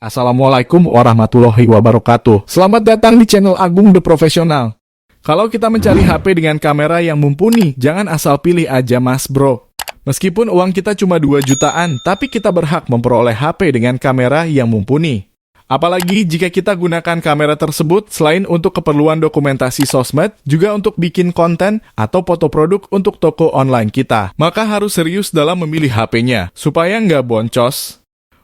Assalamualaikum warahmatullahi wabarakatuh. Selamat datang di channel Agung The Professional. Kalau kita mencari HP dengan kamera yang mumpuni, jangan asal pilih aja mas bro. Meskipun uang kita cuma 2 jutaan, tapi kita berhak memperoleh HP dengan kamera yang mumpuni. Apalagi jika kita gunakan kamera tersebut selain untuk keperluan dokumentasi sosmed, juga untuk bikin konten atau foto produk untuk toko online kita. Maka harus serius dalam memilih HP-nya, supaya nggak boncos.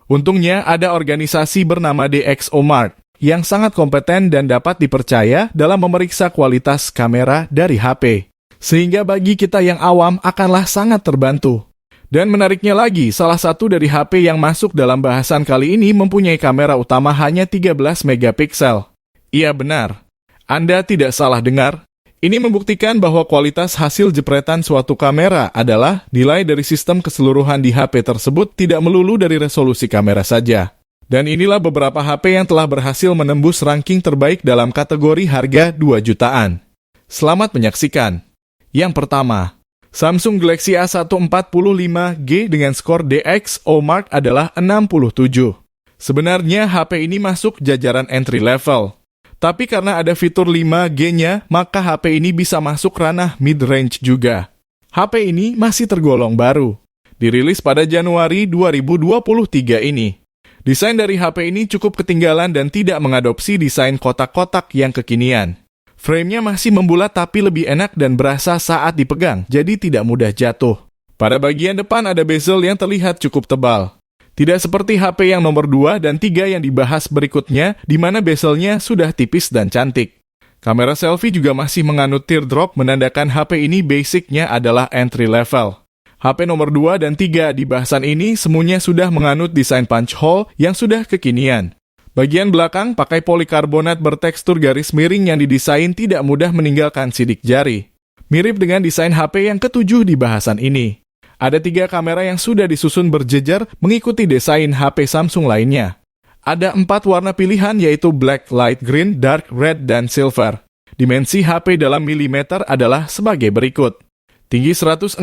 Untungnya ada organisasi bernama DxOMark yang sangat kompeten dan dapat dipercaya dalam memeriksa kualitas kamera dari HP. Sehingga bagi kita yang awam akanlah sangat terbantu. Dan menariknya lagi, salah satu dari HP yang masuk dalam bahasan kali ini mempunyai kamera utama hanya 13 megapiksel. Iya benar, Anda tidak salah dengar. Ini membuktikan bahwa kualitas hasil jepretan suatu kamera adalah nilai dari sistem keseluruhan di HP tersebut, tidak melulu dari resolusi kamera saja. Dan inilah beberapa HP yang telah berhasil menembus ranking terbaik dalam kategori harga 2 jutaan. Selamat menyaksikan. Yang pertama, Samsung Galaxy A145G dengan skor DxOMark adalah 67. Sebenarnya HP ini masuk jajaran entry level. Tapi karena ada fitur 5G-nya, maka HP ini bisa masuk ranah mid-range juga. HP ini masih tergolong baru. Dirilis pada Januari 2023 ini. Desain dari HP ini cukup ketinggalan dan tidak mengadopsi desain kotak-kotak yang kekinian. Frame-nya masih membulat tapi lebih enak dan berasa saat dipegang, jadi tidak mudah jatuh. Pada bagian depan ada bezel yang terlihat cukup tebal. Tidak seperti HP yang nomor 2 dan 3 yang dibahas berikutnya, di mana bezelnya sudah tipis dan cantik. Kamera selfie juga masih menganut teardrop, menandakan HP ini basicnya adalah entry level. HP nomor 2 dan 3 di bahasan ini semuanya sudah menganut desain punch hole yang sudah kekinian. Bagian belakang pakai polikarbonat bertekstur garis miring yang didesain tidak mudah meninggalkan sidik jari. Mirip dengan desain HP yang ketujuh di bahasan ini. Ada 3 kamera yang sudah disusun berjejer mengikuti desain HP Samsung lainnya. Ada 4 warna pilihan yaitu black, light green, dark red, dan silver. Dimensi HP dalam milimeter adalah sebagai berikut. Tinggi 167,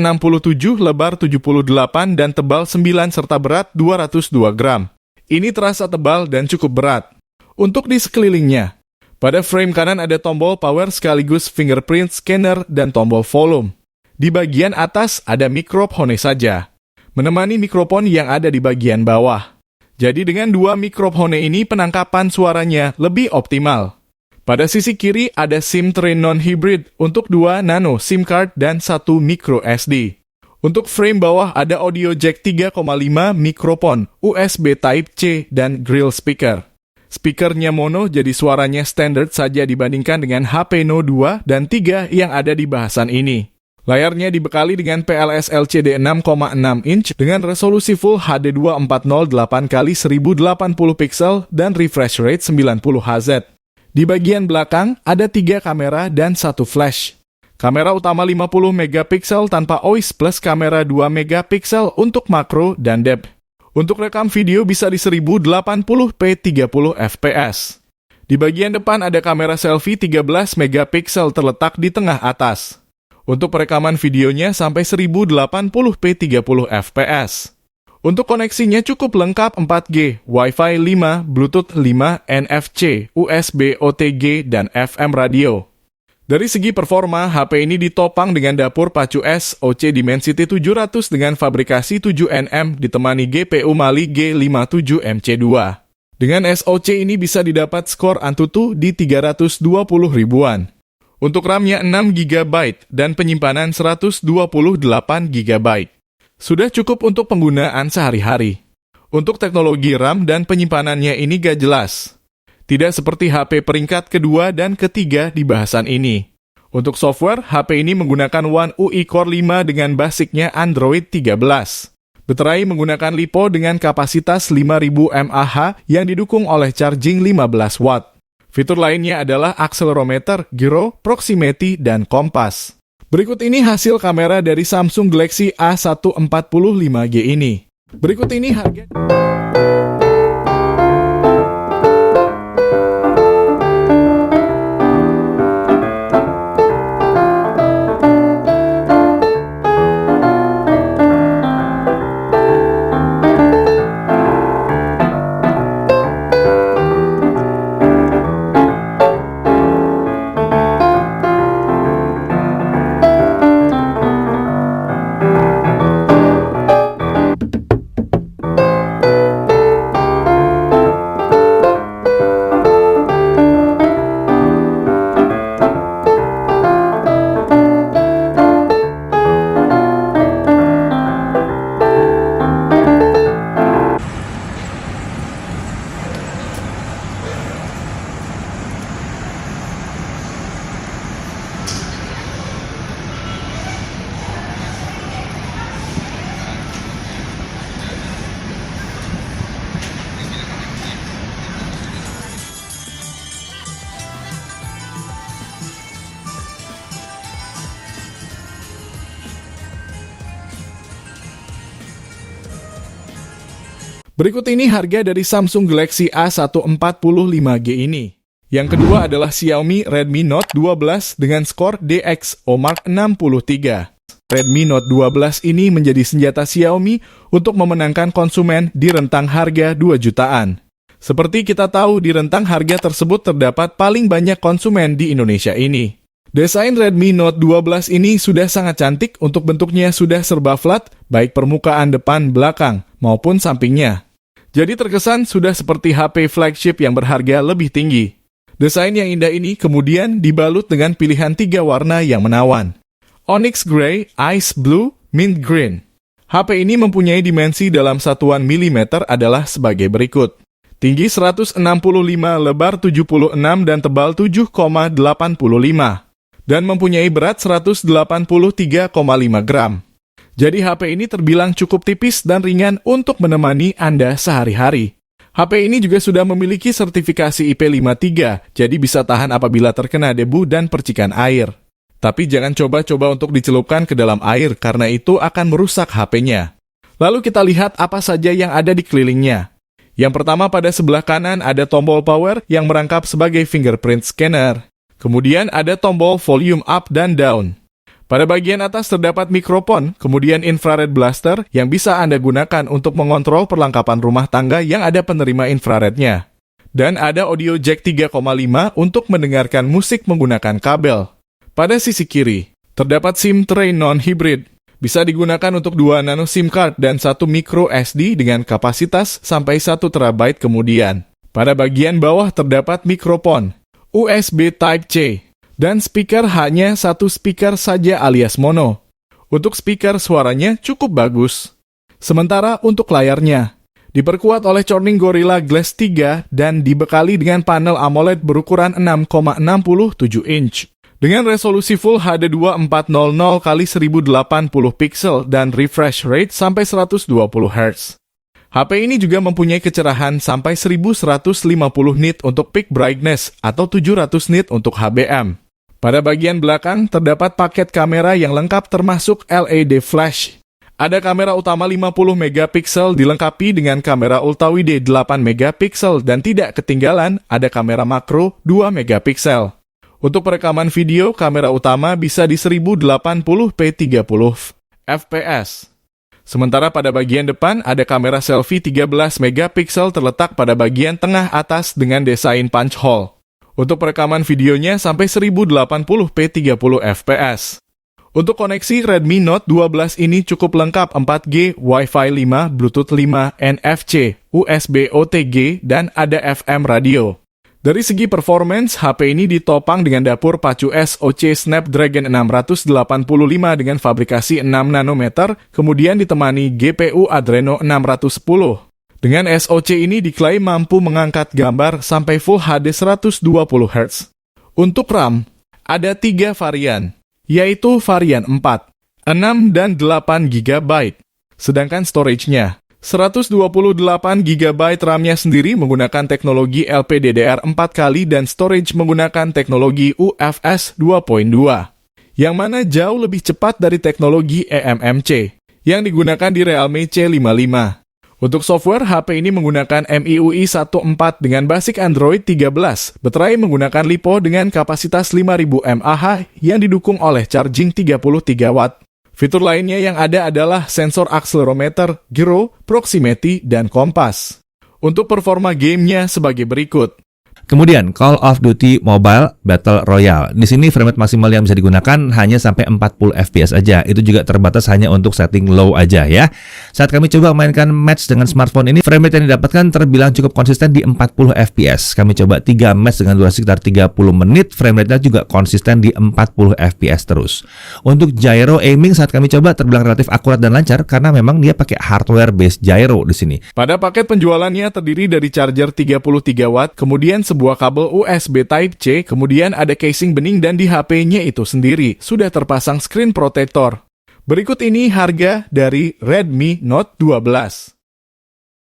lebar 78, dan tebal 9 serta berat 202 gram. Ini terasa tebal dan cukup berat. Untuk di sekelilingnya, pada frame kanan ada tombol power sekaligus fingerprint scanner dan tombol volume. Di bagian atas ada microphone saja, menemani mikrofon yang ada di bagian bawah. Jadi dengan 2 microphone ini penangkapan suaranya lebih optimal. Pada sisi kiri ada SIM tray non-hybrid untuk 2 nano SIM card dan 1 micro SD. Untuk frame bawah ada audio jack 3,5, mikrofon, USB Type-C, dan grill speaker. Speakernya mono jadi suaranya standard saja dibandingkan dengan HP No 2 dan 3 yang ada di bahasan ini. Layarnya dibekali dengan PLS LCD 6,6 inch dengan resolusi Full HD 2408 x 1080 pixel dan refresh rate 90 Hz. Di bagian belakang ada 3 kamera dan 1 flash. Kamera utama 50 megapiksel tanpa OIS plus kamera 2 megapiksel untuk makro dan depth. Untuk rekam video bisa di 1080p 30 fps. Di bagian depan ada kamera selfie 13 megapiksel terletak di tengah atas. Untuk perekaman videonya sampai 1080p 30 fps. Untuk koneksinya cukup lengkap 4G, Wi-Fi 5, Bluetooth 5, NFC, USB OTG, dan FM radio. Dari segi performa, HP ini ditopang dengan dapur pacu SoC Dimensity 700 dengan fabrikasi 7nm ditemani GPU Mali G57MC2. Dengan SoC ini bisa didapat skor Antutu di 320 ribuan. Untuk RAM-nya 6GB dan penyimpanan 128GB. Sudah cukup untuk penggunaan sehari-hari. Untuk teknologi RAM dan penyimpanannya ini gak jelas. Tidak seperti HP peringkat kedua dan ketiga di bahasan ini. Untuk software, HP ini menggunakan One UI Core 5 dengan basicnya Android 13. Baterai menggunakan LiPo dengan kapasitas 5000 mAh yang didukung oleh charging 15 watt. Fitur lainnya adalah accelerometer, gyro, proximity, dan kompas. Berikut ini hasil kamera dari Samsung Galaxy A145G ini. Berikut ini harga... Berikut ini harga dari Samsung Galaxy A145G ini. Yang kedua adalah Xiaomi Redmi Note 12 dengan skor DxOMark 63. Redmi Note 12 ini menjadi senjata Xiaomi untuk memenangkan konsumen di rentang harga 2 jutaan. Seperti kita tahu, di rentang harga tersebut terdapat paling banyak konsumen di Indonesia ini. Desain Redmi Note 12 ini sudah sangat cantik, untuk bentuknya sudah serba flat, baik permukaan depan, belakang, maupun sampingnya. Jadi terkesan sudah seperti HP flagship yang berharga lebih tinggi. Desain yang indah ini kemudian dibalut dengan pilihan 3 warna yang menawan. Onyx Grey, Ice Blue, Mint Green. HP ini mempunyai dimensi dalam satuan milimeter adalah sebagai berikut. Tinggi 165, lebar 76, dan tebal 7,85. Dan mempunyai berat 183,5 gram. Jadi HP ini terbilang cukup tipis dan ringan untuk menemani Anda sehari-hari. HP ini juga sudah memiliki sertifikasi IP53, jadi bisa tahan apabila terkena debu dan percikan air. Tapi jangan coba-coba untuk dicelupkan ke dalam air, karena itu akan merusak HP-nya. Lalu kita lihat apa saja yang ada di kelilingnya. Yang pertama, pada sebelah kanan ada tombol power yang merangkap sebagai fingerprint scanner. Kemudian ada tombol volume up dan down. Pada bagian atas terdapat mikrofon, kemudian infrared blaster yang bisa Anda gunakan untuk mengontrol perlengkapan rumah tangga yang ada penerima infrarednya. Dan ada audio jack 3,5 untuk mendengarkan musik menggunakan kabel. Pada sisi kiri, terdapat SIM tray non-hybrid. Bisa digunakan untuk 2 nano SIM card dan 1 micro SD dengan kapasitas sampai 1 TB kemudian. Pada bagian bawah terdapat mikrofon, USB Type-C. Dan speaker hanya 1 speaker saja alias mono. Untuk speaker suaranya cukup bagus. Sementara untuk layarnya, diperkuat oleh Corning Gorilla Glass 3 dan dibekali dengan panel AMOLED berukuran 6,67 inch. Dengan resolusi Full HD 2400x1080 pixel dan refresh rate sampai 120 Hz. HP ini juga mempunyai kecerahan sampai 1150 nit untuk peak brightness atau 700 nit untuk HBM. Pada bagian belakang terdapat paket kamera yang lengkap termasuk LED flash. Ada kamera utama 50 megapiksel dilengkapi dengan kamera ultrawide 8 megapiksel dan tidak ketinggalan ada kamera makro 2 megapiksel. Untuk perekaman video, kamera utama bisa di 1080p 30 fps. Sementara pada bagian depan ada kamera selfie 13 megapiksel terletak pada bagian tengah atas dengan desain punch hole. Untuk perekaman videonya sampai 1080p 30 fps. Untuk koneksi Redmi Note 12 ini cukup lengkap 4G, Wi-Fi 5, Bluetooth 5, NFC, USB OTG, dan ada FM radio. Dari segi performance, HP ini ditopang dengan dapur pacu SoC Snapdragon 685 dengan fabrikasi 6 nanometer, kemudian ditemani GPU Adreno 610. Dengan SoC ini diklaim mampu mengangkat gambar sampai Full HD 120 Hz. Untuk RAM, ada 3 varian, yaitu varian 4, 6, dan 8 GB. Sedangkan storage-nya, 128 GB RAM-nya sendiri menggunakan teknologi LPDDR4x dan storage menggunakan teknologi UFS 2.2, yang mana jauh lebih cepat dari teknologi eMMC, yang digunakan di Realme C55. Untuk software, HP ini menggunakan MIUI 1.4 dengan basic Android 13, baterai menggunakan LiPo dengan kapasitas 5000 mAh yang didukung oleh charging 33 Watt. Fitur lainnya yang ada adalah sensor accelerometer, gyro, proximity, dan kompas. Untuk performa gamenya sebagai berikut. Kemudian Call of Duty Mobile Battle Royale. Di sini frame rate maksimal yang bisa digunakan hanya sampai 40 fps aja. Itu juga terbatas hanya untuk setting low aja ya. Saat kami coba mainkan match dengan smartphone ini, frame rate yang didapatkan terbilang cukup konsisten di 40 fps. Kami coba 3 match dengan durasi sekitar 30 menit, frame rate-nya juga konsisten di 40 fps terus. Untuk gyro aiming saat kami coba terbilang relatif akurat dan lancar karena memang dia pakai hardware based gyro di sini. Pada paket penjualannya terdiri dari charger 33 Watt, kemudian sebuah kabel USB Type-C, kemudian ada casing bening dan di HP-nya itu sendiri sudah terpasang screen protector. Berikut ini harga dari Redmi Note 12.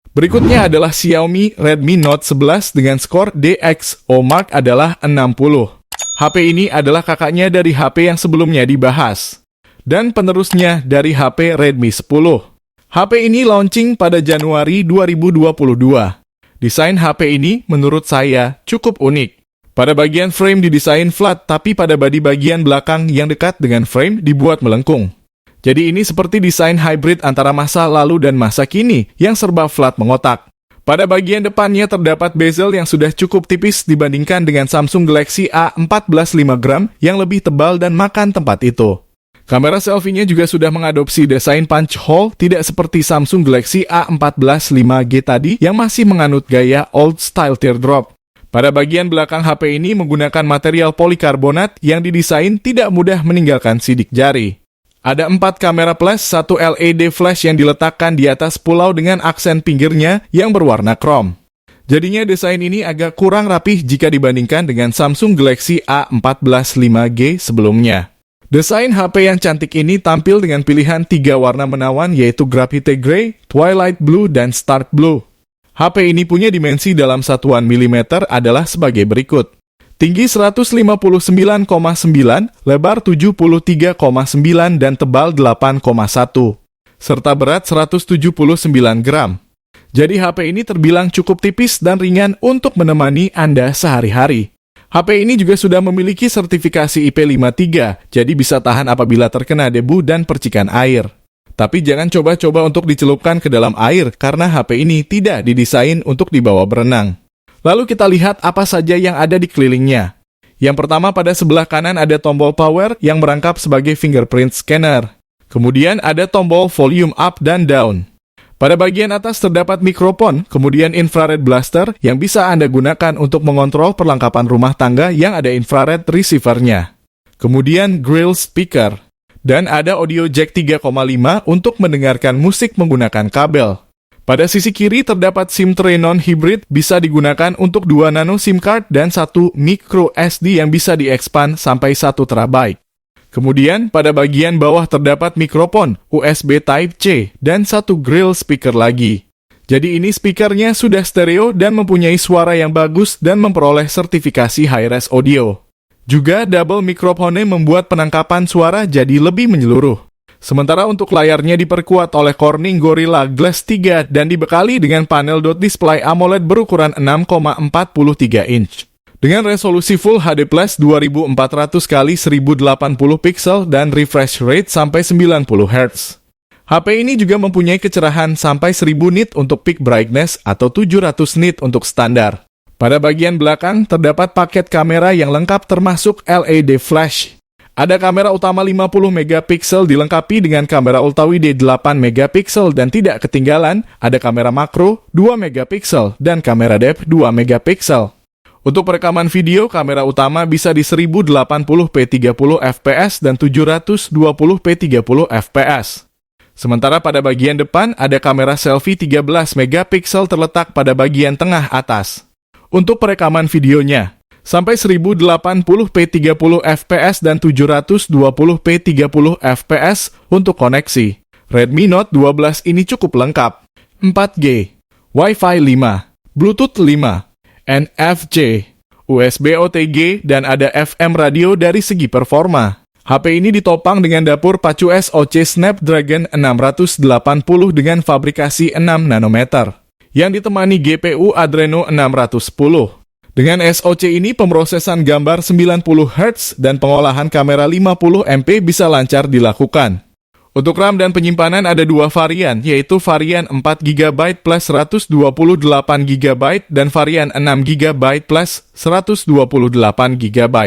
Berikutnya adalah Xiaomi Redmi Note 11 dengan skor DxOMark adalah 60. HP ini adalah kakaknya dari HP yang sebelumnya dibahas dan penerusnya dari HP Redmi 10. HP ini launching pada Januari 2022. Desain HP ini menurut saya cukup unik. Pada bagian frame didesain flat, tapi pada bodi bagian belakang yang dekat dengan frame dibuat melengkung. Jadi ini seperti desain hybrid antara masa lalu dan masa kini yang serba flat mengotak. Pada bagian depannya terdapat bezel yang sudah cukup tipis dibandingkan dengan Samsung Galaxy A14 5 gram yang lebih tebal dan makan tempat itu. Kamera selfie-nya juga sudah mengadopsi desain punch hole, tidak seperti Samsung Galaxy A14 5G tadi yang masih menganut gaya old style teardrop. Pada bagian belakang HP ini menggunakan material polikarbonat yang didesain tidak mudah meninggalkan sidik jari. Ada 4 kamera plus, 1 LED flash yang diletakkan di atas pulau dengan aksen pinggirnya yang berwarna krom. Jadinya desain ini agak kurang rapih jika dibandingkan dengan Samsung Galaxy A14 5G sebelumnya. Desain HP yang cantik ini tampil dengan pilihan 3 warna menawan yaitu Graphite Grey, Twilight Blue, dan Stark Blue. HP ini punya dimensi dalam satuan milimeter adalah sebagai berikut. Tinggi 159,9, lebar 73,9 dan tebal 8,1. Serta berat 179 gram. Jadi HP ini terbilang cukup tipis dan ringan untuk menemani Anda sehari-hari. HP ini juga sudah memiliki sertifikasi IP53, jadi bisa tahan apabila terkena debu dan percikan air. Tapi jangan coba-coba untuk dicelupkan ke dalam air karena HP ini tidak didesain untuk dibawa berenang. Lalu kita lihat apa saja yang ada di kelilingnya. Yang pertama pada sebelah kanan ada tombol power yang merangkap sebagai fingerprint scanner. Kemudian ada tombol volume up dan down. Pada bagian atas terdapat mikrofon, kemudian infrared blaster yang bisa Anda gunakan untuk mengontrol perlengkapan rumah tangga yang ada infrared receiver-nya. Kemudian grill speaker. Dan ada audio jack 3,5 untuk mendengarkan musik menggunakan kabel. Pada sisi kiri terdapat SIM tray non-hybrid bisa digunakan untuk 2 nano SIM card dan 1 micro SD yang bisa diekspand sampai 1 TB. Kemudian pada bagian bawah terdapat mikrofon USB Type-C dan 1 grill speaker lagi. Jadi ini speakernya sudah stereo dan mempunyai suara yang bagus dan memperoleh sertifikasi Hi-Res Audio. Juga double mikrofone membuat penangkapan suara jadi lebih menyeluruh. Sementara untuk layarnya diperkuat oleh Corning Gorilla Glass 3 dan dibekali dengan panel dot display AMOLED berukuran 6,43 inch. Dengan resolusi Full HD Plus 2400x1080 pixel dan refresh rate sampai 90 Hz. HP ini juga mempunyai kecerahan sampai 1000 nit untuk peak brightness atau 700 nit untuk standar. Pada bagian belakang terdapat paket kamera yang lengkap termasuk LED flash. Ada kamera utama 50 megapiksel dilengkapi dengan kamera ultrawide 8 megapiksel dan tidak ketinggalan ada kamera makro 2 megapiksel dan kamera depth 2 megapiksel. Untuk perekaman video, kamera utama bisa di 1080p 30 fps dan 720p 30 fps. Sementara pada bagian depan ada kamera selfie 13 megapiksel terletak pada bagian tengah atas. Untuk perekaman videonya, sampai 1080p 30 fps dan 720p 30 fps untuk koneksi. Redmi Note 12 ini cukup lengkap. 4G, Wi-Fi 5, Bluetooth 5, NFC, USB OTG, dan ada FM radio dari segi performa. HP ini ditopang dengan dapur pacu SoC Snapdragon 680 dengan fabrikasi 6 nanometer. Yang ditemani GPU Adreno 610. Dengan SoC ini pemrosesan gambar 90 Hz dan pengolahan kamera 50 MP bisa lancar dilakukan. Untuk RAM dan penyimpanan ada 2 varian, yaitu varian 4GB plus 128GB dan varian 6GB plus 128GB.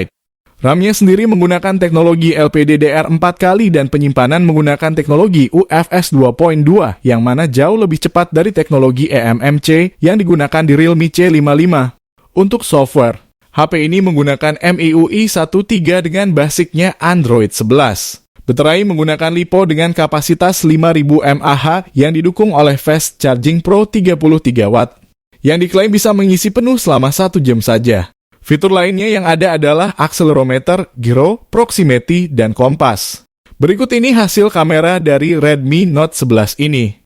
RAM-nya sendiri menggunakan teknologi LPDDR4 kali dan penyimpanan menggunakan teknologi UFS 2.2 yang mana jauh lebih cepat dari teknologi eMMC yang digunakan di Realme C55. Untuk software, HP ini menggunakan MIUI 1.3 dengan basicnya Android 11. Baterai menggunakan LiPo dengan kapasitas 5000 mAh yang didukung oleh Fast Charging Pro 33 Watt, yang diklaim bisa mengisi penuh selama 1 jam saja. Fitur lainnya yang ada adalah akselerometer, gyro, proximity, dan kompas. Berikut ini hasil kamera dari Redmi Note 11 ini.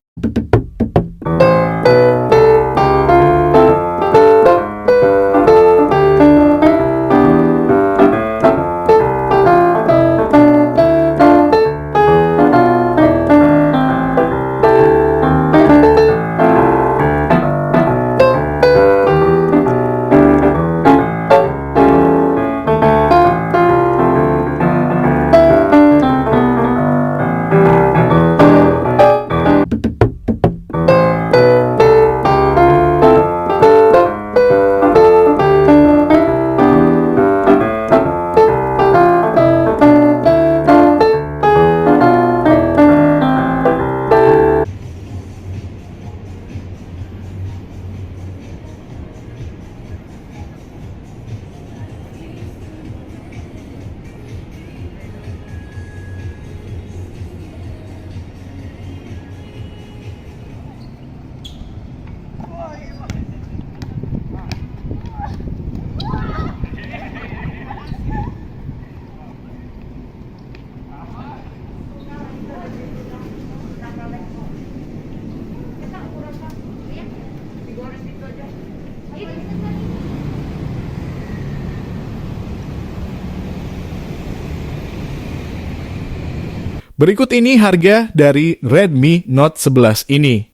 Berikut ini harga dari Redmi Note 11 ini.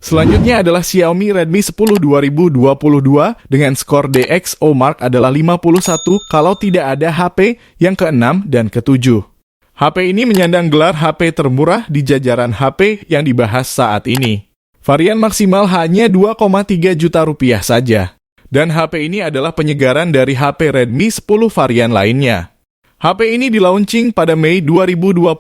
Selanjutnya adalah Xiaomi Redmi 10 2022 dengan skor DxO Mark adalah 51 kalau tidak ada HP yang ke-6 dan ke-7. HP ini menyandang gelar HP termurah di jajaran HP yang dibahas saat ini. Varian maksimal hanya 2,3 juta rupiah saja. Dan HP ini adalah penyegaran dari HP Redmi 10 varian lainnya. HP ini di-launching pada Mei 2022.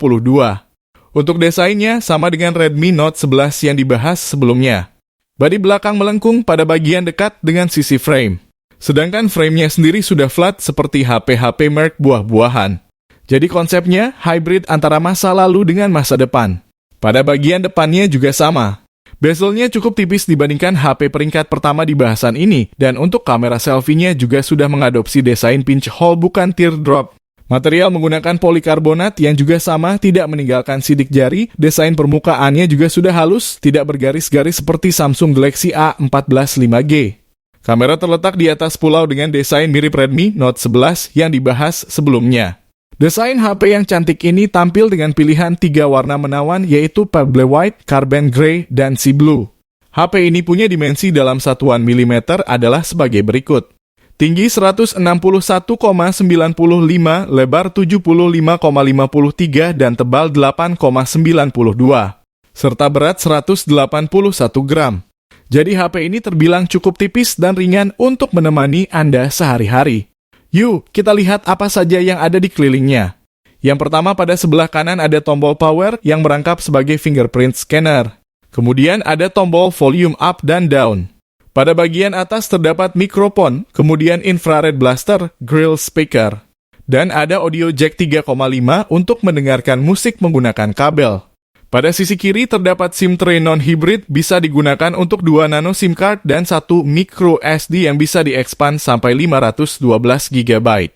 Untuk desainnya sama dengan Redmi Note 11 yang dibahas sebelumnya. Bodi belakang melengkung pada bagian dekat dengan sisi frame. Sedangkan framenya sendiri sudah flat seperti HP-HP merek buah-buahan. Jadi konsepnya hybrid antara masa lalu dengan masa depan. Pada bagian depannya juga sama. Bezelnya cukup tipis dibandingkan HP peringkat pertama di bahasan ini, dan untuk kamera selfie-nya juga sudah mengadopsi desain pinch hole bukan teardrop. Material menggunakan polikarbonat yang juga sama, tidak meninggalkan sidik jari. Desain permukaannya juga sudah halus, tidak bergaris-garis seperti Samsung Galaxy A14 5G. Kamera terletak di atas pulau dengan desain mirip Redmi Note 11 yang dibahas sebelumnya. Desain HP yang cantik ini tampil dengan pilihan 3 warna menawan yaitu Pebble White, Carbon Grey, dan Sea Blue. HP ini punya dimensi dalam satuan milimeter adalah sebagai berikut. Tinggi 161,95, lebar 75,53 dan tebal 8,92. Serta berat 181 gram. Jadi HP ini terbilang cukup tipis dan ringan untuk menemani Anda sehari-hari. Yuk, kita lihat apa saja yang ada di kelilingnya. Yang pertama pada sebelah kanan ada tombol power yang merangkap sebagai fingerprint scanner. Kemudian ada tombol volume up dan down. Pada bagian atas terdapat mikrofon, kemudian infrared blaster, grill speaker. Dan ada audio jack 3,5 untuk mendengarkan musik menggunakan kabel. Pada sisi kiri terdapat SIM tray non-hybrid bisa digunakan untuk 2 nano SIM card dan 1 micro SD yang bisa diekspand sampai 512 GB.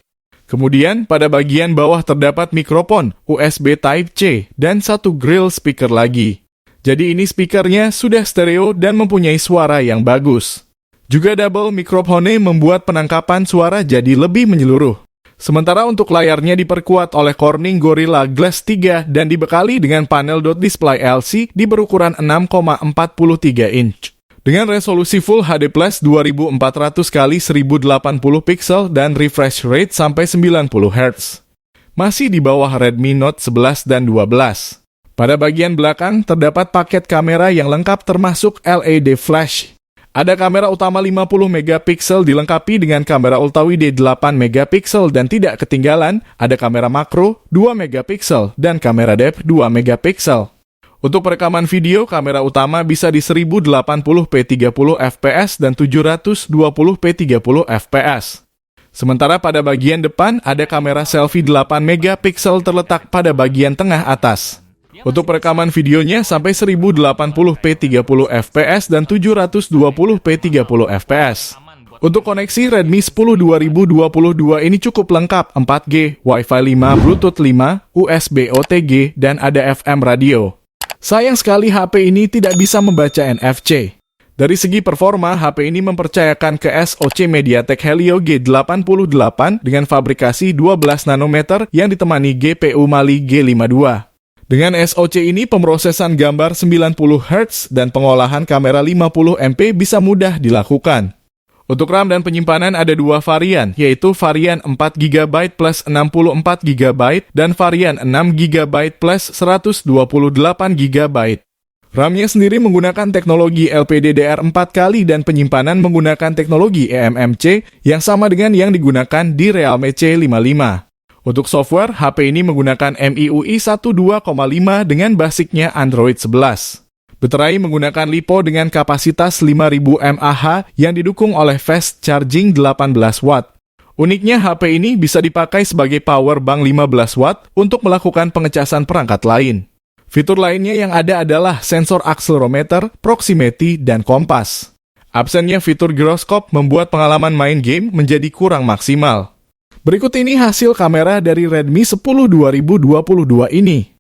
Kemudian pada bagian bawah terdapat mikrofon, USB Type-C, dan 1 grill speaker lagi. Jadi ini speakernya sudah stereo dan mempunyai suara yang bagus. Juga double mikrofone membuat penangkapan suara jadi lebih menyeluruh. Sementara untuk layarnya diperkuat oleh Corning Gorilla Glass 3 dan dibekali dengan panel dot display LC di berukuran 6,43 inch. Dengan resolusi Full HD Plus 2400 x 1080 pixel dan refresh rate sampai 90 Hz. Masih di bawah Redmi Note 11 dan 12. Pada bagian belakang terdapat paket kamera yang lengkap termasuk LED flash. Ada kamera utama 50 megapiksel dilengkapi dengan kamera ultrawide 8 megapiksel dan tidak ketinggalan ada kamera makro 2 megapiksel dan kamera depth 2 megapiksel. Untuk perekaman video, kamera utama bisa di 1080p 30 fps dan 720p 30 fps. Sementara pada bagian depan ada kamera selfie 8 megapiksel terletak pada bagian tengah atas. Untuk perekaman videonya sampai 1080p 30 fps dan 720p 30 fps. Untuk koneksi Redmi 10 2022 ini cukup lengkap 4G, Wi-Fi 5, Bluetooth 5, USB OTG, dan ada FM radio. Sayang sekali HP ini tidak bisa membaca NFC. Dari segi performa, HP ini mempercayakan ke SoC MediaTek Helio G88 dengan fabrikasi 12 nanometer yang ditemani GPU Mali G52. Dengan SoC ini, pemrosesan gambar 90 Hz dan pengolahan kamera 50 MP bisa mudah dilakukan. Untuk RAM dan penyimpanan ada 2 varian, yaitu varian 4GB plus 64GB dan varian 6GB plus 128GB. RAM-nya sendiri menggunakan teknologi LPDDR4 kali dan penyimpanan menggunakan teknologi eMMC yang sama dengan yang digunakan di Realme C55. Untuk software, HP ini menggunakan MIUI 12,5 dengan basicnya Android 11. Baterai menggunakan LiPo dengan kapasitas 5000 mAh yang didukung oleh fast charging 18 watt. Uniknya, HP ini bisa dipakai sebagai power bank 15 watt untuk melakukan pengecasan perangkat lain. Fitur lainnya yang ada adalah sensor akselerometer, proximity, dan kompas. Absennya fitur gyroscope membuat pengalaman main game menjadi kurang maksimal. Berikut ini hasil kamera dari Redmi 10 2022 ini.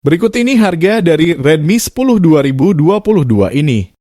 Berikut ini harga dari Redmi 10 2022 ini.